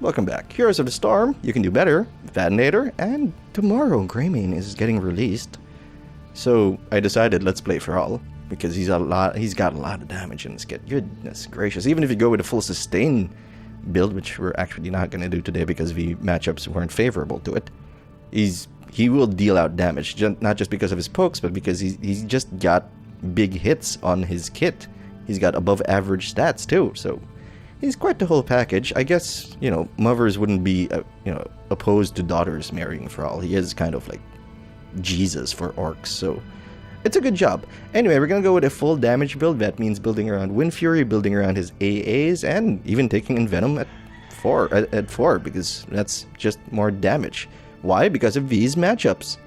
Welcome back. Heroes of the Storm, you can do better. Patinator, and tomorrow Greymane is getting released. So I decided let's play Thrall because he's got a lot of damage in this kit. Goodness gracious! Even if you go with a full sustain build, which we're actually not going to do today because the matchups weren't favorable to it, he will deal out damage, not just because of his pokes, but because he's just got big hits on his kit. He's got above average stats too, so he's quite the whole package. I guess, mothers wouldn't be, opposed to daughters marrying Thrall. He is kind of like Jesus for orcs, so it's a good job. Anyway, we're gonna go with a full damage build. That means building around Wind Fury, building around his AAs, and even taking Envenom at 4, because that's just more damage. Why? Because of these matchups.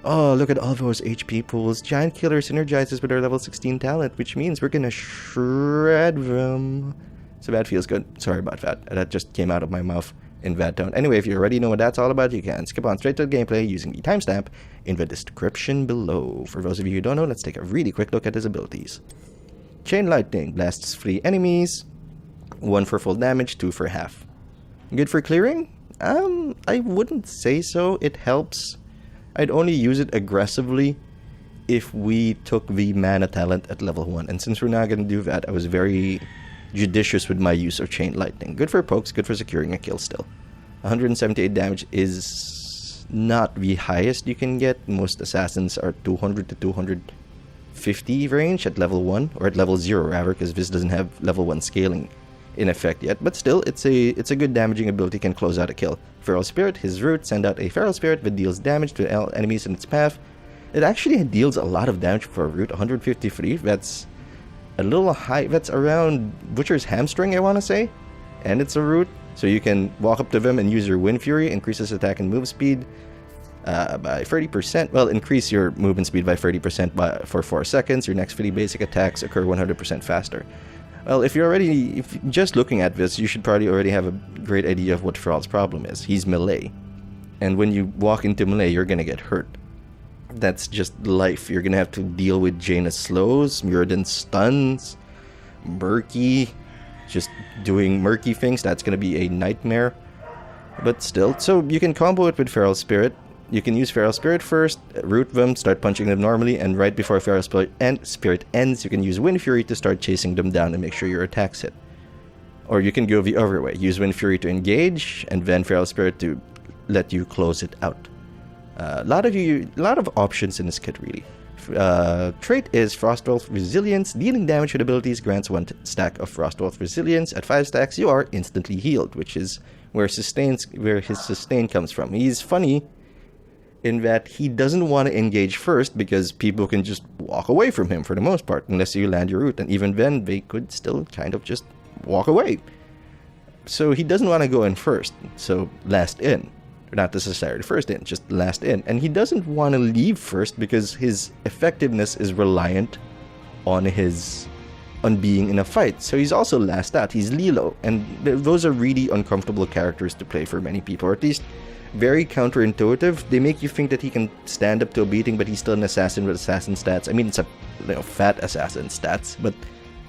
Oh, look at all those HP pools. Giant Killer synergizes with our level 16 talent, which means we're gonna shred them. So that feels good. Sorry about that. That just came out of my mouth in that tone. Anyway, if you already know what that's all about, you can skip on straight to the gameplay using the timestamp in the description below. For those of you who don't know, let's take a really quick look at his abilities. Chain Lightning blasts 3 enemies, 1 for full damage, 2 for half. Good for clearing? I wouldn't say so. It helps. I'd only use it aggressively if we took the mana talent at level 1. And since we're not going to do that, I was very judicious with my use of Chain Lightning. Good for pokes, good for securing a kill still. 178 damage is not the highest you can get. Most assassins are 200 to 250 range at level 1, or at level 0 rather, because this doesn't have level 1 scaling in effect yet. But still, it's a good damaging ability, can close out a kill. Feral Spirit, his root, send out a Feral Spirit that deals damage to enemies in its path. It actually deals a lot of damage for a root, 153. That's a little high. That's around Butcher's Hamstring, I want to say. And it's a root, so you can walk up to them and use your Wind Fury, increases attack and move speed by 30%. Well, increase your movement speed by 30% for 4 seconds. Your next 50 basic attacks occur 100% faster. Well, if you're just looking at this, you should probably already have a great idea of what Thrall's problem is. He's melee. And when you walk into melee, you're gonna get hurt. That's just life. You're gonna have to deal with Jaina slows, Muradin stuns, murky, just doing murky things. That's gonna be a nightmare. But still, so you can combo it with Feral Spirit. You can use Feral Spirit first, root them, start punching them normally, and right before Feral Spirit ends, you can use Wind Fury to start chasing them down and make sure your attacks hit. Or you can go the other way. Use Wind Fury to engage, and then Feral Spirit to let you close it out. A lot of options in this kit, really. Trait is Frostwolf Resilience. Dealing damage with abilities grants 1 stack of Frostwolf Resilience. At 5 stacks, you are instantly healed, which is where his sustain comes from. He's funny in that he doesn't want to engage first because people can just walk away from him for the most part, unless you land your root, and even then they could still kind of just walk away. So he doesn't want to go in first, so last in. Not necessarily first in, just last in. And he doesn't want to leave first because his effectiveness is reliant on being in a fight. So he's also last out. He's Lilo, and those are really uncomfortable characters to play for many people, or at least very counterintuitive. They make you think that he can stand up to a beating, but he's still an assassin with assassin stats. I mean, it's a fat assassin stats, but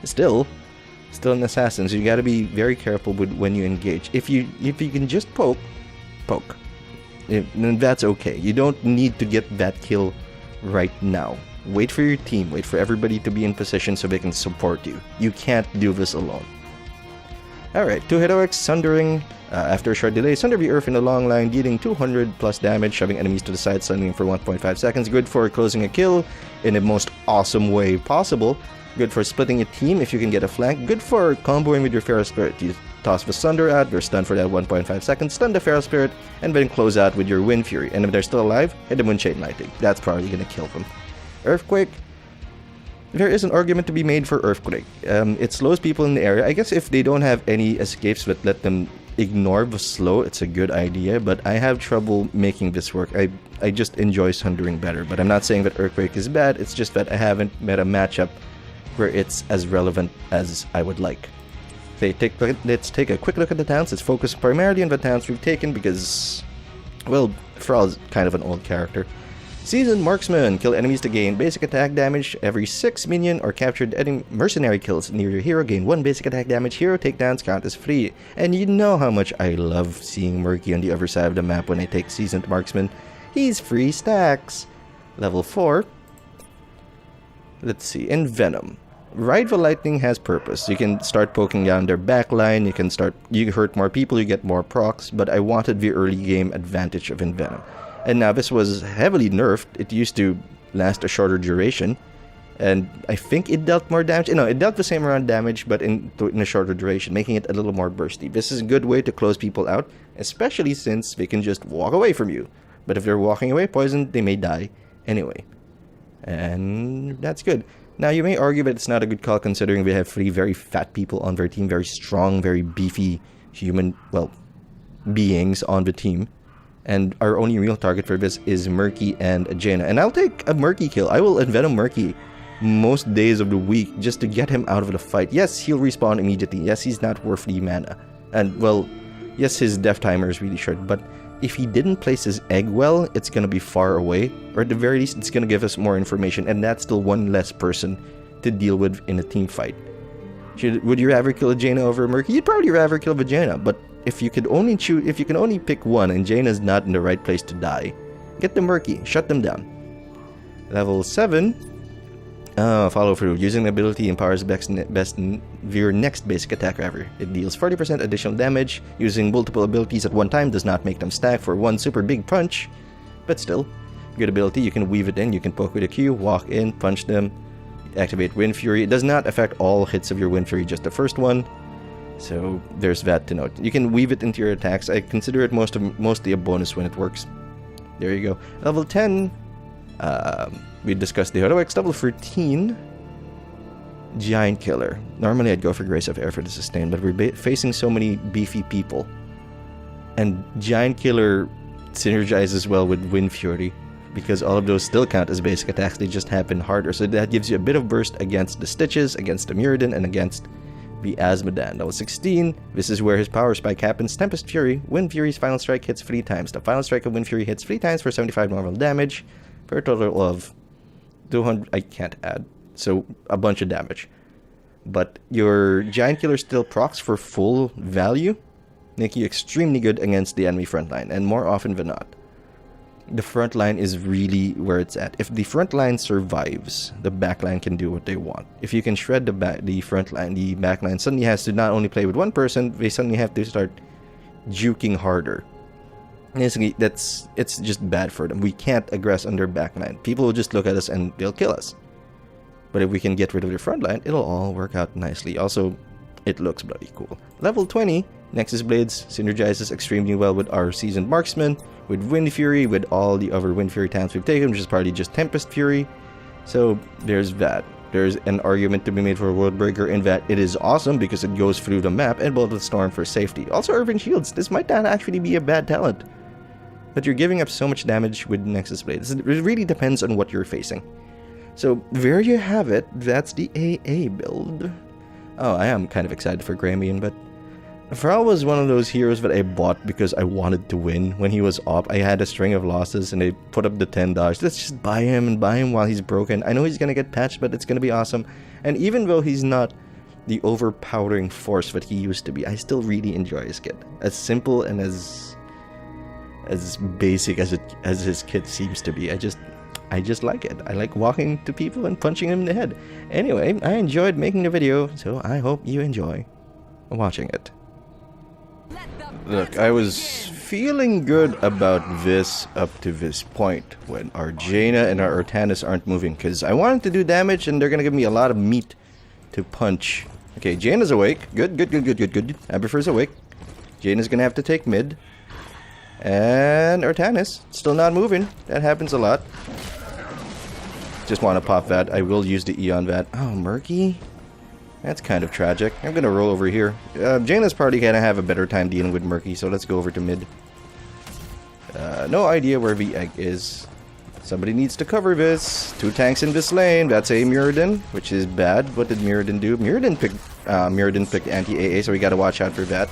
still an assassin. So you got to be very careful with when you engage. If you can just poke, then that's okay. You don't need to get that kill right now. Wait for your team. Wait for everybody to be in position so they can support you. You can't do this alone. Alright, 2 heroics, Sundering. After a short delay, sunder the earth in a long line, dealing 200 plus damage, shoving enemies to the side, sundering for 1.5 seconds. Good for closing a kill in the most awesome way possible. Good for splitting a team if you can get a flank. Good for comboing with your Feral Spirit. You toss the Sunder out, they're stunned for that 1.5 seconds, stun the Feral Spirit, and then close out with your Wind Fury. And if they're still alive, hit them with Chain Lightning. That's probably going to kill them. Earthquake. There is an argument to be made for Earthquake. It slows people in the area. I guess if they don't have any escapes that let them ignore the slow, it's a good idea, but I have trouble making this work. I just enjoy Sundering better, but I'm not saying that Earthquake is bad. It's just that I haven't met a matchup where it's as relevant as I would like. Let's take a quick look at the towns. Let's focus primarily on the towns we've taken because, well, Thrall is kind of an old character. Seasoned Marksman. Kill enemies to gain basic attack damage. Every 6 minion or captured enemy mercenary kills near your hero gain 1 basic attack damage. Hero takedowns count as free. And you know how much I love seeing Murky on the other side of the map when I take Seasoned Marksman. He's free stacks. Level 4. Let's see. Envenom. Ride the Lightning has purpose. You can start poking down their backline. You hurt more people, you get more procs. But I wanted the early game advantage of Envenom. And now this was heavily nerfed. It used to last a shorter duration. And I think it dealt more damage. No, it dealt the same amount of damage, but in a shorter duration, making it a little more bursty. This is a good way to close people out, especially since they can just walk away from you. But if they're walking away poisoned, they may die anyway. And that's good. Now, you may argue that it's not a good call considering we have 3 very fat people on their team. Very strong, very beefy human, beings on the team. And our only real target for this is Murky and Jaina. And I'll take a Murky kill. I will Envenom Murky most days of the week just to get him out of the fight. Yes, he'll respawn immediately. Yes, he's not worth the mana. And, yes, his death timer is really short. But if he didn't place his egg well, it's going to be far away. Or at the very least, it's going to give us more information. And that's still one less person to deal with in a team fight. Would you rather kill a Jaina over a Murky? You'd probably rather kill a Jaina. But if you can only pick one and Jaina's not in the right place to die, get the Murky, shut them down. Level 7, follow through. Using the ability empowers your next basic attack ever. It deals 40% additional damage. Using multiple abilities at one time does not make them stack for one super big punch, but still, good ability. You can weave it in, you can poke with a Q, walk in, punch them, activate Wind Fury. It does not affect all hits of your Wind Fury, just the first one. So there's that to note. You can weave it into your attacks. I consider it mostly a bonus when it works. There you go. Level 10. We discussed the heroics. Level 13. Giant Killer. Normally I'd go for Grace of Air for the sustain, but we're facing so many beefy people. And Giant Killer synergizes well with Wind Fury, because all of those still count as basic attacks. They just happen harder. So that gives you a bit of burst against the Stitches, against the Muradin, and against the Azmodan. Level 16, this is where his power spike happens. Tempest Fury. Wind Fury's final strike hits 3 times. The final strike of Wind Fury hits 3 times for 75 normal damage, for a total of 200. I can't add. So a bunch of damage. But your Giant Killer still procs for full value, making you extremely good against the enemy frontline, and more often than not, the front line is really where it's at. If the front line survives, the back line can do what they want. If you can shred the front line, the back line suddenly has to not only play with one person, they suddenly have to start juking harder. Basically, it's just bad for them. We can't aggress on their back line. People will just look at us and they'll kill us. But if we can get rid of their front line, it'll all work out nicely. Also, it looks bloody cool. Level 20, Nexus Blades synergizes extremely well with our Seasoned Marksman, with Wind Fury, with all the other Wind Fury talents we've taken, which is partly just Tempest Fury. So there's that. There's an argument to be made for a Worldbreaker in that it is awesome because it goes through the map, and Bolted Storm for safety. Also Urban Shields. This might not actually be a bad talent, but you're giving up so much damage with Nexus Blades. It really depends on what you're facing. So there you have it. That's the AA build. Oh, I am kind of excited for Gramian, but Thrall was one of those heroes that I bought because I wanted to win. When he was up, I had a string of losses and I put up the $10. Let's just buy him and buy him while he's broken. I know he's going to get patched, but it's going to be awesome. And even though he's not the overpowering force that he used to be, I still really enjoy his kit. As simple and as basic as his kit seems to be. I just like it. I like walking to people and punching them in the head. Anyway, I enjoyed making the video, so I hope you enjoy watching it. Look, I was feeling good about this up to this point when our Jaina and our Urtanus aren't moving, because I wanted to do damage and they're going to give me a lot of meat to punch. Okay, Jaina's awake. Good. Aberfur's awake. Jaina's going to have to take mid. And Urtanus, still not moving. That happens a lot. Just want to pop that. I will use the Eon Vat. Oh, Murky? That's kind of tragic. I'm going to roll over here. Jaina's probably going to have a better time dealing with Murky, so let's go over to mid. No idea where the egg is. Somebody needs to cover this. 2 tanks in this lane. That's a Muradin, which is bad. What did Muradin do? Muradin picked anti-AA, so we got to watch out for that.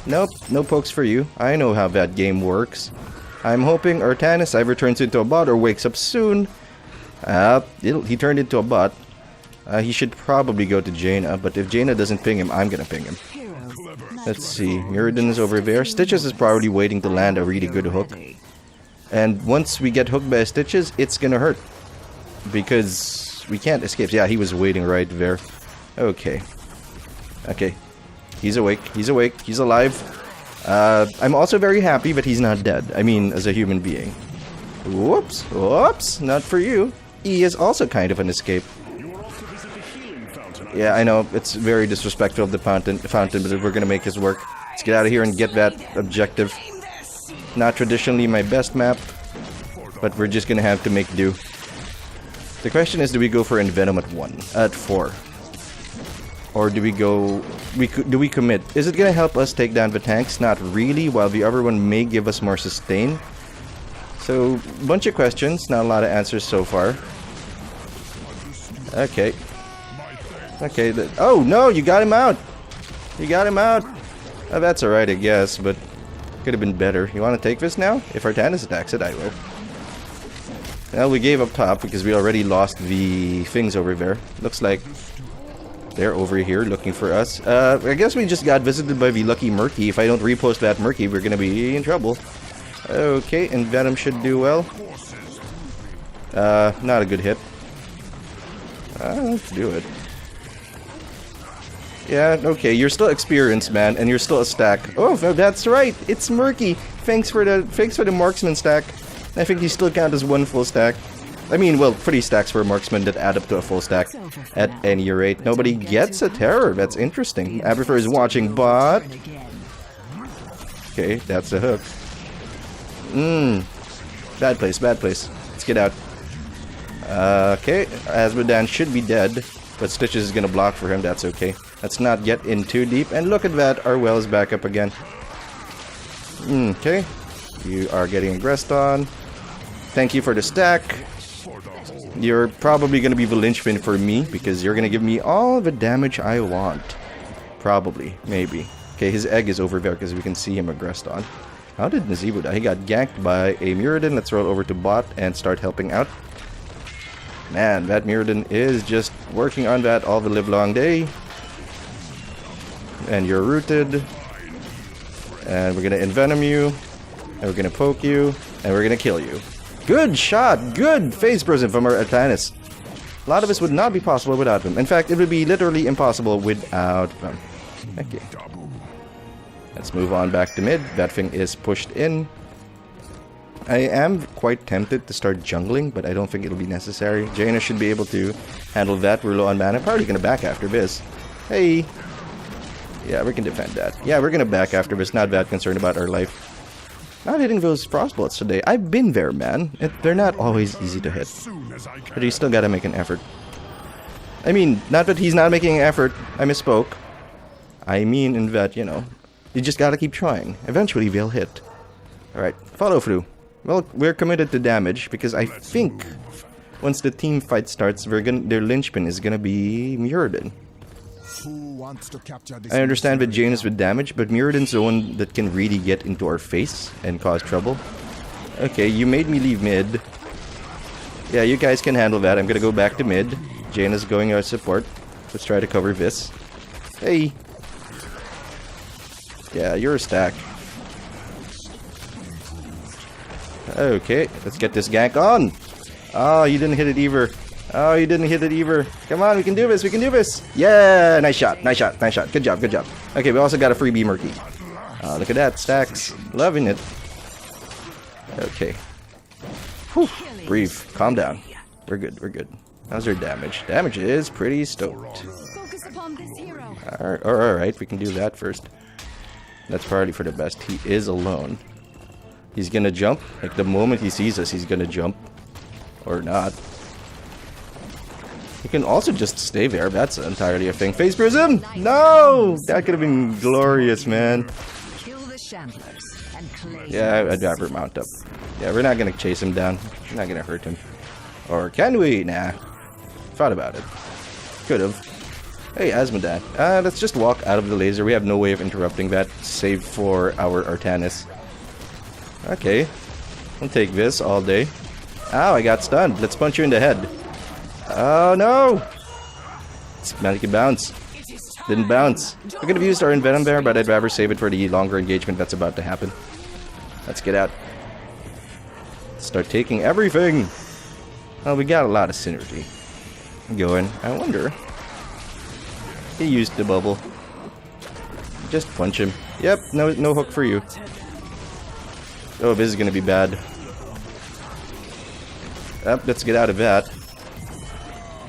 Nope, no pokes for you. I know how that game works. I'm hoping Artanis either turns into a bot or wakes up soon. He turned into a bot. He should probably go to Jaina, but if Jaina doesn't ping him, I'm gonna ping him. Let's see, Muradin is over there. Stitches is probably waiting to land a really good hook. And once we get hooked by Stitches, it's gonna hurt. Because we can't escape. Yeah, he was waiting right there. Okay. Okay. He's awake. He's awake. He's alive. I'm also very happy that he's not dead. I mean, as a human being. Whoops. Whoops. Not for you. E is also kind of an escape. Yeah, I know. It's very disrespectful of the fountain, but we're gonna make this work. Let's get out of here and get that objective. Not traditionally my best map, but we're just gonna have to make do. The question is, do we go for Envenom at 4? Or do we go... do we commit? Is it gonna help us take down the tanks? Not really, while the other one may give us more sustain. So, bunch of questions, not a lot of answers so far. Okay. Okay, oh no, you got him out! You got him out! Oh, that's alright, I guess, but could have been better. You want to take this now? If Artanis attacks it, I will. Well, we gave up top because we already lost the things over there. Looks like they're over here looking for us. I guess we just got visited by the lucky Murky. If I don't repost that Murky, we're gonna be in trouble. Okay, and Venom should do well. Not a good hit. Let's do it. Yeah, okay, you're still experienced, man, and you're still a stack. Oh, that's right, it's Murky. Thanks for the marksman stack. I think you still count as one full stack. I mean, well, 3 stacks for a marksman that add up to a full stack at any rate. Nobody gets a terror. That's interesting. Aberfer is watching bot. Okay, that's a hook. Bad place, bad place. Let's get out. Okay, Asmodan should be dead, but Stitches is gonna block for him. That's okay. Let's not get in too deep. And look at that, our well is back up again. Okay, you are getting aggressed on. Thank you for the stack. You're probably going to be the linchpin for me, because you're going to give me all the damage I want. Probably. Maybe. Okay, his egg is over there, because we can see him aggressed on. How did Nazeebo die? He got ganked by a Muradin. Let's roll over to bot and start helping out. Man, that Muradin is just working on that all the livelong day. And you're rooted. And we're going to envenom you. And we're going to poke you. And we're going to kill you. Good shot! Good phase prison from our Artanis. A lot of this would not be possible without him. In fact, it would be literally impossible without them. Okay. Let's move on back to mid. That thing is pushed in. I am quite tempted to start jungling, but I don't think it'll be necessary. Jaina should be able to handle that. We're low on mana. Probably gonna back after this. Hey! Yeah, we can defend that. Yeah, we're gonna back after this. Not that concerned about our life. Not hitting those frost bullets today. I've been there, man. They're not always easy to hit. But you still gotta make an effort. I mean, not that he's not making an effort. I misspoke. I mean in that, you know, you just gotta keep trying. Eventually they'll hit. Alright, follow through. Well, we're committed to damage because I think once the team fight starts, their linchpin is gonna be Muradin. I understand that Jane is with damage, but Muradin's the one that can really get into our face and cause trouble. Okay, you made me leave mid. Yeah, you guys can handle that. I'm gonna go back to mid. Jane is going our support. Let's try to cover this. Hey! Yeah, you're a stack. Okay, let's get this gank on! Oh, you didn't hit it either. Oh, you didn't hit it either. Come on, we can do this, we can do this! Yeah! Nice shot, nice shot, nice shot. Good job, good job. Okay, we also got a freebie Murky. Oh, look at that, stacks. Loving it. Okay. Whew. Breathe, calm down. We're good, we're good. How's our damage? Damage is pretty stoked. Alright, we can do that first. That's probably for the best. He is alone. He's gonna jump. Like, the moment he sees us, he's gonna jump. Or not. He can also just stay there. That's entirely a thing. Phase Prism! No! That could have been glorious, man. Yeah, I'd rather mount up. Yeah, we're not gonna chase him down. We're not gonna hurt him. Or can we? Nah. Thought about it. Could've. Hey, Asmodan. Let's just walk out of the laser. We have no way of interrupting that, save for our Artanis. Okay. I'll take this all day. Ow, I got stunned. Let's punch you in the head. Oh no! It's make it bounce. Didn't bounce. We could have used our Envenom there, but I'd rather save it for the longer engagement that's about to happen. Let's get out. Start taking everything. Well, we got a lot of synergy going. I wonder. He used the bubble. Just punch him. Yep, no hook for you. Oh, this is gonna be bad. Let's get out of that.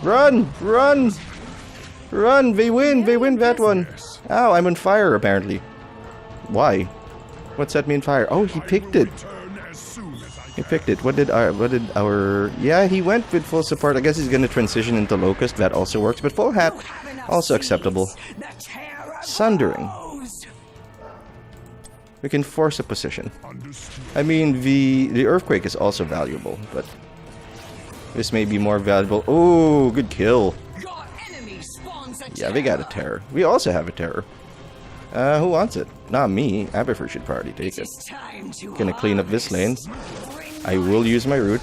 Run! Run! Run! They win! They win that one! Ow, I'm on fire apparently. Why? What set me on fire? Oh, he picked it! He picked it. What did our... Yeah, he went with full support. I guess he's gonna transition into Locust. That also works. But full hat, also acceptable. Sundering. We can force a position. I mean, the Earthquake is also valuable, but... This may be more valuable. Oh, good kill. Yeah, they got a terror. We also have a terror. Who wants it? Not me. Aberfer should probably take it. Gonna clean up this lane. I will use my root.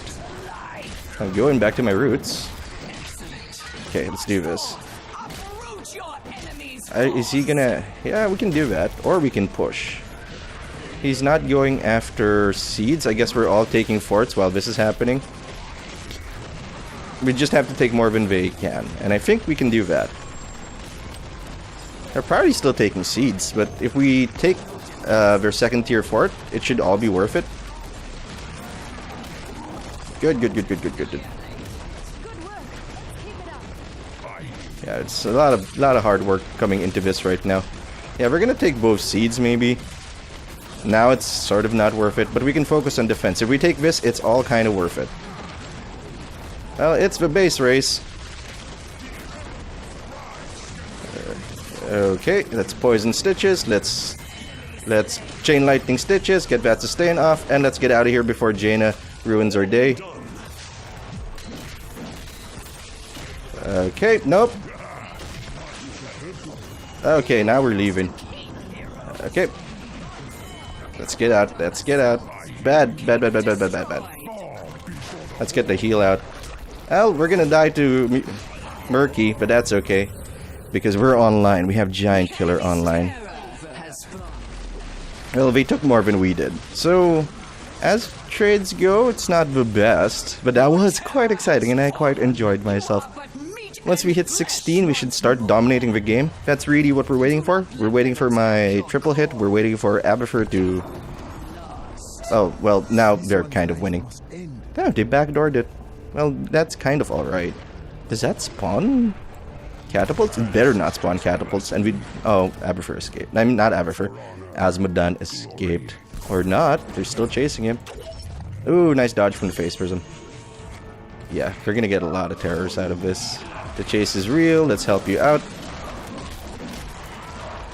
I'm going back to my roots. Okay, let's do this. Is he gonna... Yeah, we can do that. Or we can push. He's not going after seeds. I guess we're all taking forts while this is happening. We just have to take more than they can. And I think we can do that. They're probably still taking seeds, but if we take their second tier fort, it should all be worth it. Good. Yeah, it's a lot of hard work coming into this right now. Yeah, we're gonna take both seeds maybe. Now it's sort of not worth it, but we can focus on defense. If we take this, it's all kind of worth it. Well, it's the base race. Okay, let's poison stitches. Let's chain lightning stitches. Get that sustain off, and let's get out of here before Jaina ruins our day. Okay, nope. Okay, now we're leaving. Okay, let's get out. Let's get out. Bad. Let's get the heal out. Well, we're gonna die to Murky, but that's okay. Because we're online. We have Giant Killer online. Well, they took more than we did. So, as trades go, it's not the best. But that was quite exciting and I quite enjoyed myself. Once we hit 16, we should start dominating the game. That's really what we're waiting for. We're waiting for my triple hit. We're waiting for Aberfer to... Oh, well, now they're kind of winning. Oh, they backdoored it. Well, that's kind of alright. Does that spawn catapults? It better not spawn catapults. And we... Oh, Aberfer escaped. I mean, not Aberfer. Asmodan escaped. Or not. They're still chasing him. Ooh, nice dodge from the face prism. Yeah, they're gonna get a lot of terrors out of this. The chase is real. Let's help you out.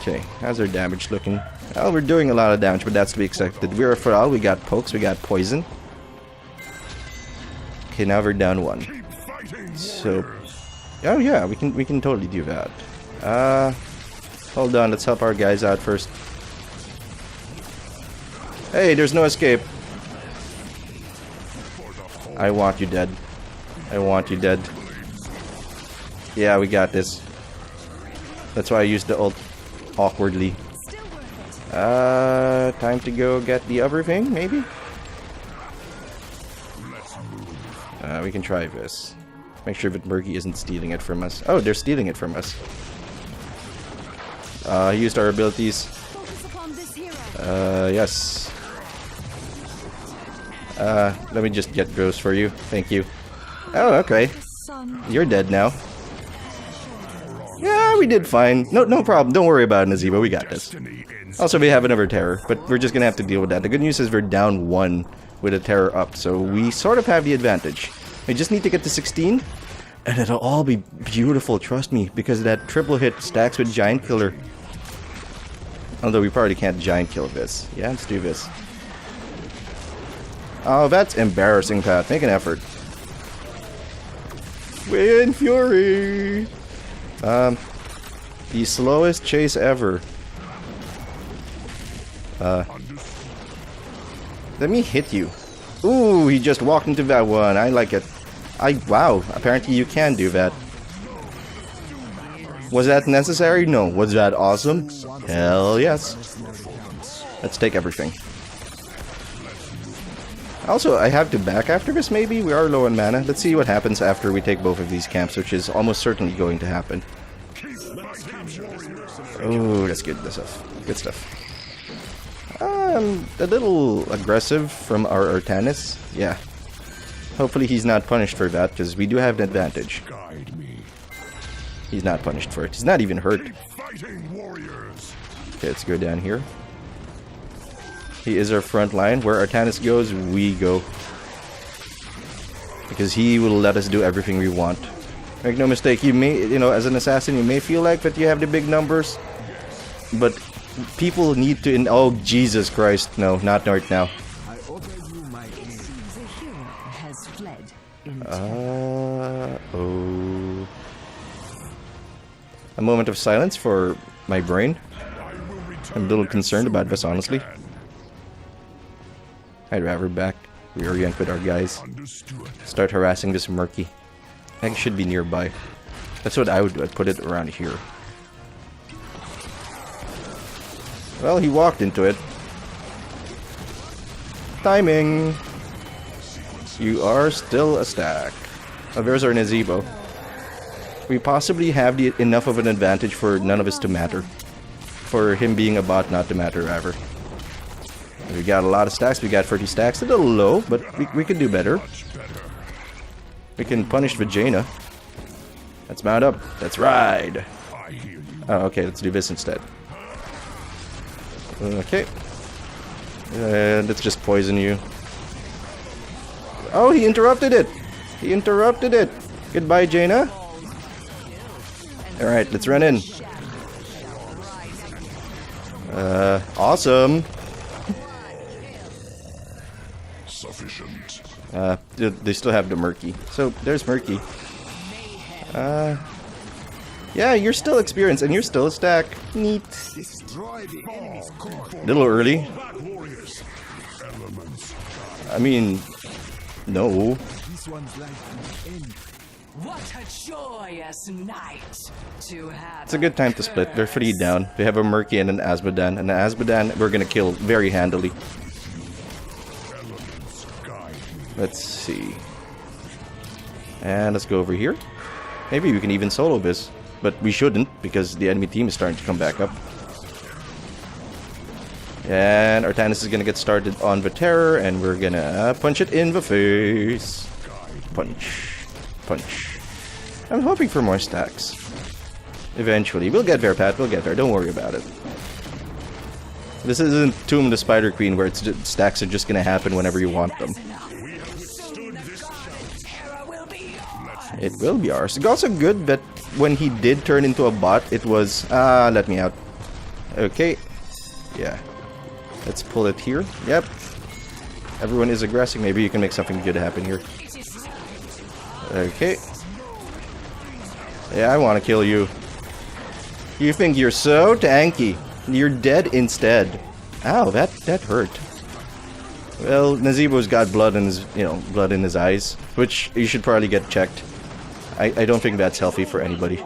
Okay, how's our damage looking? Well, we're doing a lot of damage, but that's to be expected. We're a Thrall. We got pokes. We got poison. Okay, now we're down 1. So, oh yeah, we can totally do that. Hold on, let's help our guys out first. Hey, there's no escape. I want you dead. I want you dead. Yeah, we got this. That's why I used the ult awkwardly. Time to go get the other thing, maybe? We can try this. Make sure that Murky isn't stealing it from us. Oh, they're stealing it from us. He used our abilities. Yes. Let me just get those for you. Thank you. Oh, okay. You're dead now. Yeah, we did fine. No problem. Don't worry about it, Nazeeba. We got this. Also, we have another terror, but we're just gonna have to deal with that. The good news is we're down 1 with a terror up, so we sort of have the advantage. We just need to get to 16, and it'll all be beautiful, trust me, because that triple hit stacks with Giant Killer. Although we probably can't Giant Kill this. Yeah, let's do this. Oh, that's embarrassing, Pat. Make an effort. Win Fury! The slowest chase ever. Let me hit you. Ooh, he just walked into that one. I like it. Wow, apparently you can do that. Was that necessary? No. Was that awesome? Hell yes. Let's take everything. Also, I have to back after this, maybe? We are low on mana. Let's see what happens after we take both of these camps, which is almost certainly going to happen. Oh, that's good stuff. Good stuff. A little aggressive from our Artanis. Yeah. Hopefully he's not punished for that, because we do have an advantage. He's not punished for it. He's not even hurt. Okay, let's go down here. He is our front line. Where Artanis goes, we go. Because he will let us do everything we want. Make no mistake, you may, as an assassin, you may feel like that you have the big numbers. But people need to... Oh, Jesus Christ. No, not right now. Oh. A moment of silence for my brain. I'm a little concerned about this, honestly. I'd rather back, reorient with our guys. Start harassing this Murky. I think it should be nearby. That's what I would do. I'd put it around here. Well, he walked into it. Timing! You are still a stack. Oh, there's our Nazebo. We possibly have enough of an advantage for none of us to matter. For him being a bot not to matter, rather. We got a lot of stacks. We got 30 stacks. A little low, but we could do better. We can punish Vijayna. Let's mount up. Let's ride. Oh, okay. Let's do this instead. Okay. Let's just poison you. Oh, he interrupted it. He interrupted it. Goodbye, Jaina. Alright, let's run in. Awesome. Sufficient. They still have the Murky. So, there's Murky. Yeah, you're still experienced and you're still a stack. Neat. A little early. I mean, no. What a joyous night to have. It's a good time to split. They're 3 down. They have a Murky and an Azmodan. And the Azmodan we're gonna kill very handily. Let's see. And let's go over here. Maybe we can even solo this. But we shouldn't, because the enemy team is starting to come back up. And Artanis is gonna get started on the terror, and we're gonna punch it in the face. Punch. Punch. I'm hoping for more stacks. Eventually. We'll get there, Pat. We'll get there. Don't worry about it. This isn't Tomb of the Spider Queen, where stacks are just gonna happen whenever you want them. It will be ours. It's also good that when he did turn into a bot, it was... let me out. Okay. Yeah. Let's pull it here. Yep. Everyone is aggressing. Maybe you can make something good happen here. Okay. Yeah, I want to kill you. You think you're so tanky. You're dead instead. Ow, that hurt. Well, Nazebo's got blood in his, blood in his eyes, which you should probably get checked. I don't think that's healthy for anybody.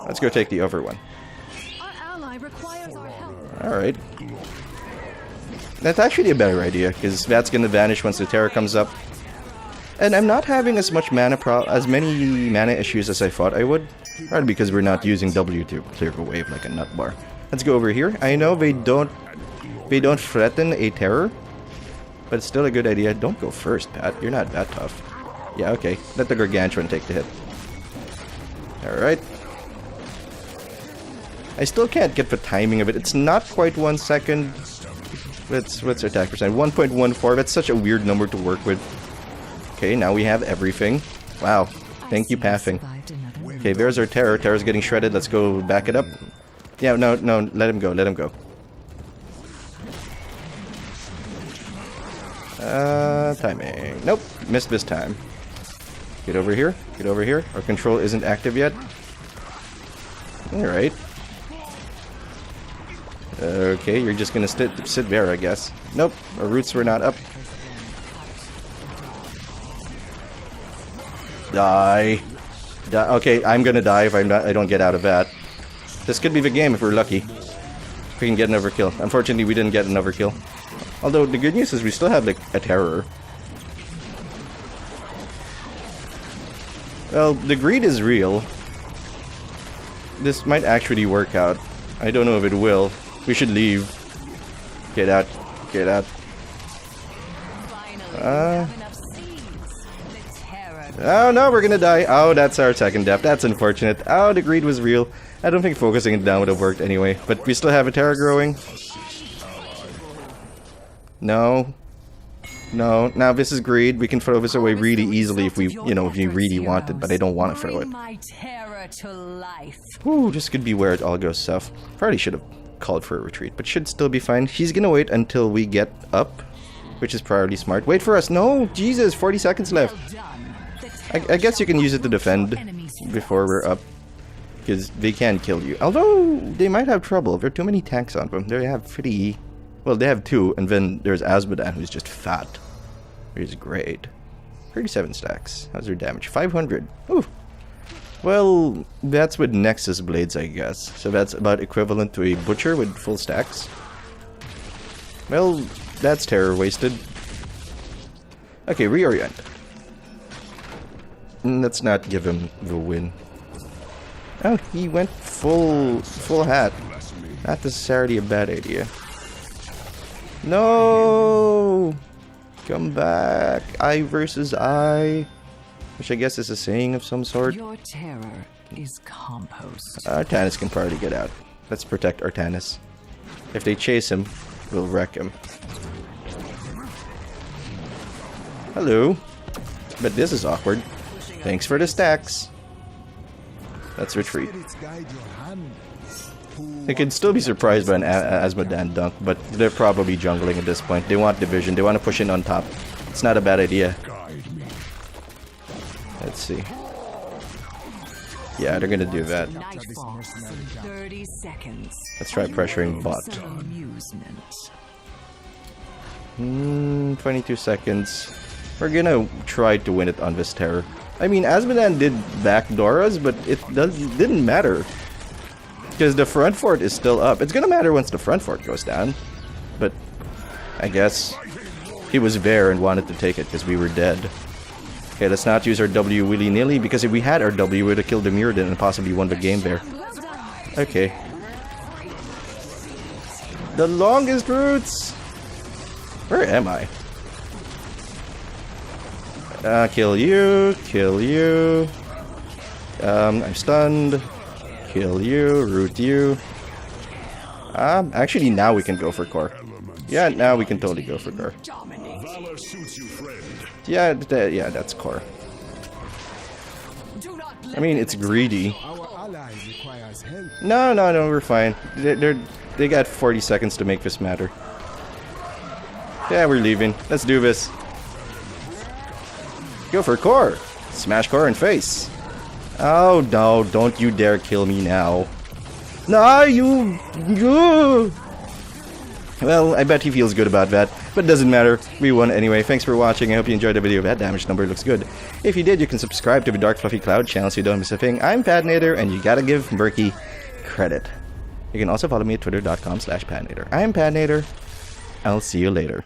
Let's go take the other one. Alright. That's actually a better idea, because that's gonna vanish once the terror comes up. And I'm not having as much as many mana issues as I thought I would. Probably because we're not using W to clear the wave like a nut bar. Let's go over here. I know they don't threaten a terror, but it's still a good idea. Don't go first, Pat. You're not that tough. Yeah, okay. Let the Gargantuan take the hit. Alright. I still can't get the timing of it. It's not quite 1 second. What's our attack percent? 1.14. That's such a weird number to work with. Okay, now we have everything. Wow. Thank you, Pathing. Okay, there's our terror. Terror's getting shredded. Let's go back it up. Yeah, no. Let him go. Let him go. Timing. Nope. Missed this time. Get over here. Get over here. Our control isn't active yet. Alright. Okay, you're just gonna sit there, I guess. Nope, our roots were not up. Die. Okay, I'm gonna die if I don't get out of that. This could be the game if we're lucky. If we can get an overkill. Unfortunately, we didn't get an overkill. Although, the good news is we still have, like, a terror. Well, the greed is real. This might actually work out. I don't know if it will. We should leave. Get out. Get out. Oh no, we're gonna die. Oh, that's our second death. That's unfortunate. Oh, the greed was real. I don't think focusing it down would have worked anyway. But we still have a terror growing. No. No. Now this is greed. We can throw this away really easily if we, you know, if you really want it. But I don't want to throw it. Ooh, this could be where it all goes south. Probably should have called for a retreat, but should still be fine. He's gonna wait until we get up, which is probably smart. Wait for us. No, Jesus, 40 seconds left. I guess you can use it to defend before we're up, because they can kill you. Although, they might have trouble. There are too many tanks on them. They have 3... Well, they have 2, and then there's Azmodan, who's just fat. Which is great. 37 stacks. How's their damage? 500. Ooh. Well, that's with Nexus Blades, I guess. So that's about equivalent to a Butcher with full stacks. Well, that's terror wasted. Okay, reorient. Let's not give him the win. Oh, he went full hat. Not necessarily a bad idea. No! Come back. I versus I. Which I guess is a saying of some sort. Your terror is compost. Artanis can probably get out. Let's protect Artanis. If they chase him, we'll wreck him. Hello. But this is awkward. Thanks for the stacks. Let's retreat. They could still be surprised by an Azmodan dunk, but they're probably jungling at this point. They want division. They want to push in on top. It's not a bad idea. Let's see. Yeah, they're gonna do that. 30 seconds. Let's try pressuring bot. 22 seconds. We're gonna try to win it on this terror. I mean, Azmodan did backdoor us, but it didn't matter. Because the front fort is still up. It's gonna matter once the front fort goes down. But I guess he was there and wanted to take it because we were dead. Okay, let's not use our W willy-nilly, because if we had our W, we would have killed the Muradin and possibly won the game there. Okay. The longest routes! Where am I? Kill you, kill you. I'm stunned. Kill you, root you. Actually now we can go for core. Yeah, now we can totally go for core. Yeah, yeah, that's core. I mean, it's greedy. No, we're fine. They got 40 seconds to make this matter. Yeah, we're leaving. Let's do this. Go for core. Smash core in face. Oh no, don't you dare kill me now. No, you. Well, I bet he feels good about that, but it doesn't matter. We won anyway. Thanks for watching. I hope you enjoyed the video. That damage number looks good. If you did, you can subscribe to the Dark Fluffy Cloud channel so you don't miss a thing. I'm Patinator, and you gotta give Murky credit. You can also follow me at twitter.com/Patinator. I'm Patinator. I'll see you later.